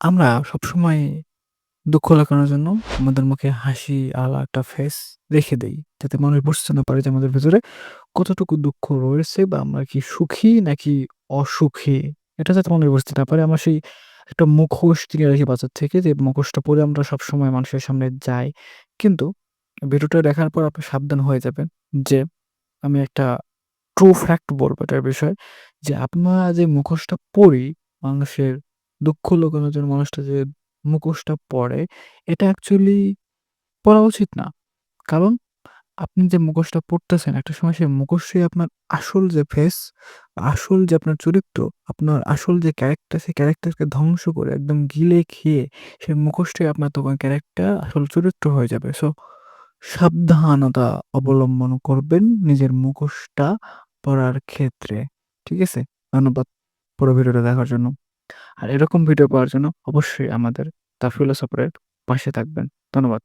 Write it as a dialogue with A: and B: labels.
A: আমরা সবসময় দুঃখ লুকানোর জন্য আমাদের মুখে হাসি আলা একটা ফেস রেখে দেই। যাতে মানুষ বুঝতে না পারে যে আমাদের ভেতরে কতটুকু দুঃখ রয়েছে বা আমরা কি সুখী নাকি অসুখী। এটা যাতে মানুষ বুঝতে না পারে। আমরা সেই একটা মুখোশ কিনে রাখি বাজার থেকে, যে মুখোশটা পরে আমরা সবসময় মানুষের সামনে যাই। কিন্তু ভিডিওটা দেখার পর আপনি সাবধান হয়ে যাবেন যে আমি একটা ট্রু ফ্যাক্ট বলব এটার বিষয়ে, যে আমরা যে মুখোশটা পরি মানুষের দুঃখ লুকানোর জন্য, মানুষটা যে মুখোশটা পরে, এটা অ্যাকচুয়ালি পরা উচিত না। কারণ আপনি যে মুখোশটা পড়তেছেন একটা সময় সেই মুখোশই আপনার আসল যে ফেস, আসল যে আপনার চরিত্র, আপনার আসল যে ক্যারেক্টার, সেই ক্যারেক্টারকে ধ্বংস করে একদম গিলে খেয়ে সেই মুখোশটাই আপনার তখন ক্যারেক্টার, আসল চরিত্র হয়ে যাবে। সো সাবধানতা অবলম্বন করবেন নিজের মুখোশটা পড়ার ক্ষেত্রে। ঠিক আছে? ধন্যবাদ পুরো ভিডিওটা দেখার জন্য। আর এরকম ভিডিও পাওয়ার জন্য অবশ্যই আমাদের দ্য ফিলোসোফার এর পাশে থাকবেন। ধন্যবাদ।